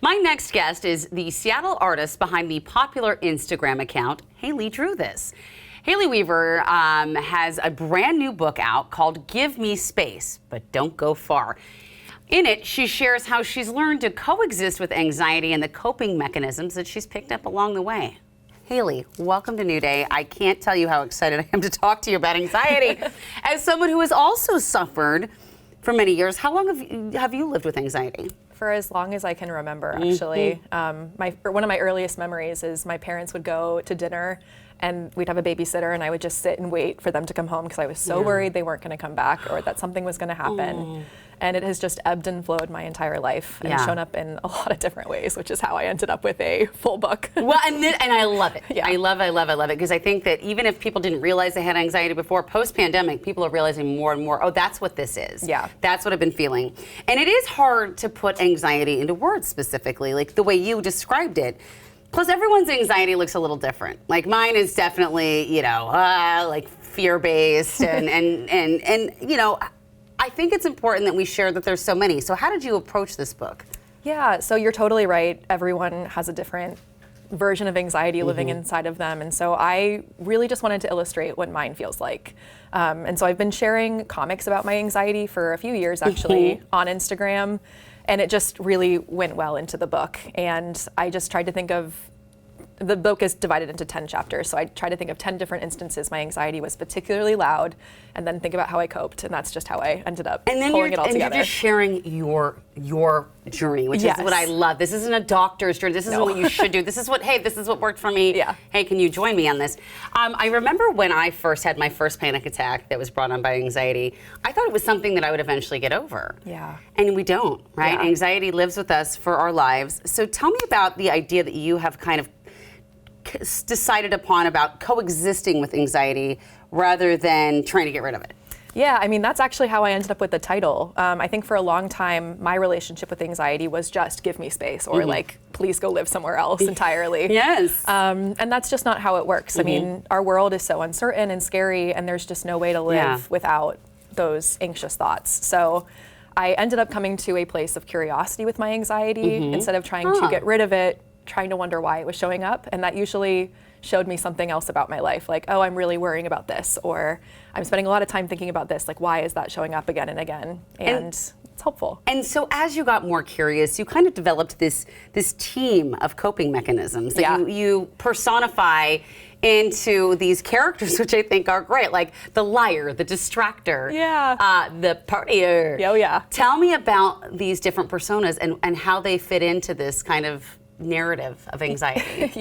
My next guest is the Seattle artist behind the popular Instagram account, Haley Drew This. Haley Weaver has a brand new book out called Give Me Space, but Don't Go Far. In it, she shares how she's learned to coexist with anxiety and the coping mechanisms that she's picked up along the way. Haley, welcome to New Day. I can't tell you how excited I am to talk to you about anxiety. As someone who has also suffered for many years, how long have you lived with anxiety? For as long as I can remember, actually. One of my earliest memories is my parents would go to dinner and we'd have a babysitter and I would just sit and wait for them to come home because I was so worried they weren't going to come back or that something was going to happen. And it has just ebbed and flowed my entire life and shown up in a lot of different ways, which is how I ended up with a full book. Well, and I love it. I love it because I think that even if people didn't realize they had anxiety before, post-pandemic, people are realizing more and more, oh, that's what this is. Yeah. That's what I've been feeling. And it is hard to put anxiety into words specifically, like the way you described it. Plus, everyone's anxiety looks a little different. Like mine is definitely, like fear-based and you know, I think it's important that we share that there's so many. So how did you approach this book? Yeah, so you're totally right. Everyone has a different version of anxiety living inside of them. And so I really just wanted to illustrate what mine feels like. And so I've been sharing comics about my anxiety for a few years actually on Instagram. And it just really went well into the book. And I just tried to think of, the book is divided into 10 chapters, so I tried to think of 10 different instances my anxiety was particularly loud, and then think about how I coped, and that's just how I ended up pulling it all together. And you're just sharing your journey, which is what I love. This isn't a doctor's journey. This isn't what you should do. This is what worked for me. Yeah. Hey, can you join me on this? I remember when I first had my first panic attack that was brought on by anxiety, I thought it was something that I would eventually get over. Yeah. And we don't, right? Yeah. Anxiety lives with us for our lives. So tell me about the idea that you have kind of decided upon about coexisting with anxiety rather than trying to get rid of it. Yeah, I mean, that's actually how I ended up with the title. I think for a long time, my relationship with anxiety was just give me space or like, please go live somewhere else entirely. Yes. And that's just not how it works. I mean, our world is so uncertain and scary and there's just no way to live without those anxious thoughts. So I ended up coming to a place of curiosity with my anxiety instead of trying to get rid of it, trying to wonder why it was showing up. And that usually showed me something else about my life. Like, oh, I'm really worrying about this, or I'm spending a lot of time thinking about this. Like, why is that showing up again and again? And it's helpful. And so as you got more curious, you kind of developed this team of coping mechanisms that you personify into these characters, which I think are great, like the liar, the distractor, the partier. Oh, yeah. Tell me about these different personas and how they fit into this kind of narrative of anxiety.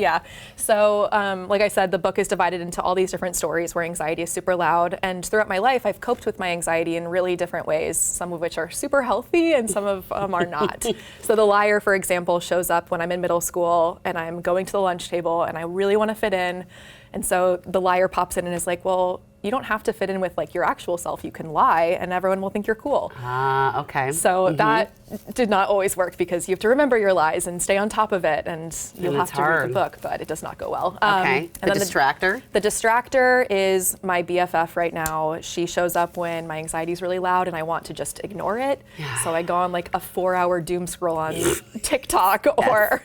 So like I said, the book is divided into all these different stories where anxiety is super loud, and throughout my life I've coped with my anxiety in really different ways, some of which are super healthy and some of them are not. So the liar, for example, shows up when I'm in middle school and I'm going to the lunch table and I really want to fit in, and so the liar pops in and is like, well, you don't have to fit in with like your actual self. You can lie and everyone will think you're cool. Okay. So that did not always work because you have to remember your lies and stay on top of it, and you'll have to read the book, but it does not go well. Okay. And the distractor? The distractor is my BFF right now. She shows up when my anxiety is really loud and I want to just ignore it. So I go on like a 4-hour doom scroll on TikTok or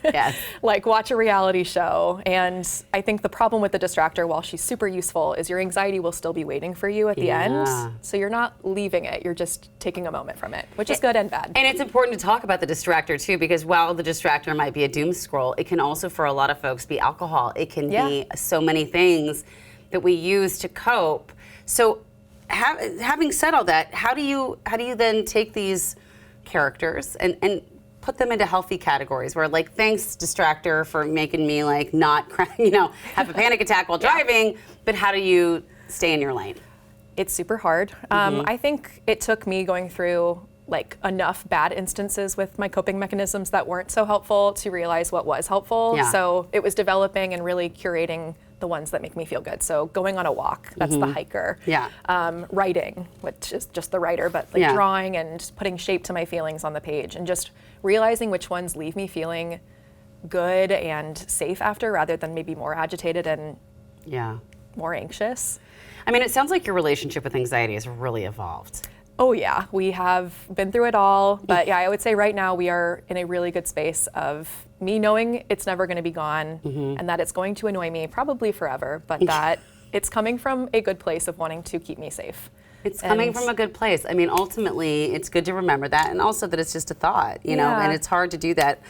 like watch a reality show. And I think the problem with the distractor, while she's super useful, is your anxiety will still be waiting for you at the end. So you're not leaving it, you're just taking a moment from it, which is good and bad. And it's important to talk about the distractor too, because while the distractor might be a doom scroll, it can also for a lot of folks be alcohol. It can be so many things that we use to cope. So having said all that, how do you then take these characters and put them into healthy categories where, like, thanks distractor for making me like not have a panic attack while driving, but how do you stay in your lane? It's super hard. I think it took me going through like enough bad instances with my coping mechanisms that weren't so helpful to realize what was helpful. So it was developing and really curating the ones that make me feel good. So going on a walk, that's the hiker. Writing, which is just the writer, but like drawing and putting shape to my feelings on the page, and just realizing which ones leave me feeling good and safe after, rather than maybe more agitated and more anxious. I mean, it sounds like your relationship with anxiety has really evolved. Oh yeah, we have been through it all, but yeah, I would say right now we are in a really good space of me knowing it's never going to be gone and that it's going to annoy me probably forever, but that it's coming from a good place of wanting to keep me safe. It's coming from a good place. I mean, ultimately, it's good to remember that, and also that it's just a thought, you know, and it's hard to do that.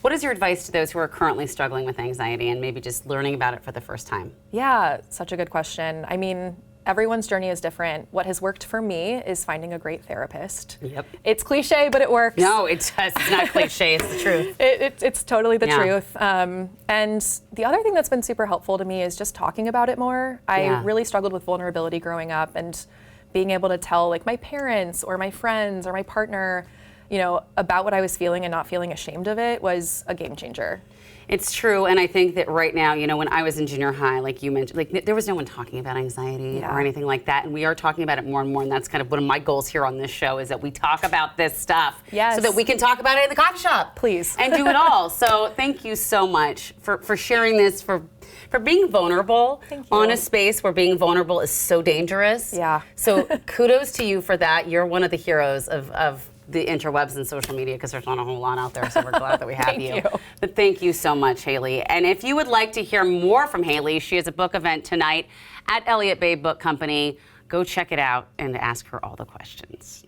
What is your advice to those who are currently struggling with anxiety and maybe just learning about it for the first time? Yeah, such a good question. I mean, everyone's journey is different. What has worked for me is finding a great therapist. Yep. It's cliche, but it works. No, it does. It's not cliche. It's the truth. It's totally the truth. And the other thing that's been super helpful to me is just talking about it more. I really struggled with vulnerability growing up, and being able to tell like my parents or my friends or my partner, you know, about what I was feeling and not feeling ashamed of it was a game changer. It's true, and I think that right now, you know, when I was in junior high, like you mentioned, like there was no one talking about anxiety or anything like that, and we are talking about it more and more, and that's kind of one of my goals here on this show is that we talk about this stuff so that we can talk about it in the coffee shop. Please. And do it all. So thank you so much for sharing this, for being vulnerable on a space where being vulnerable is so dangerous. Yeah. So kudos to you for that. You're one of the heroes of the interwebs and social media, because there's not a whole lot out there, so we're glad that we have Thank you. But thank you so much, Haley. And if you would like to hear more from Haley, she has a book event tonight at Elliott Bay Book Company. Go check it out and ask her all the questions.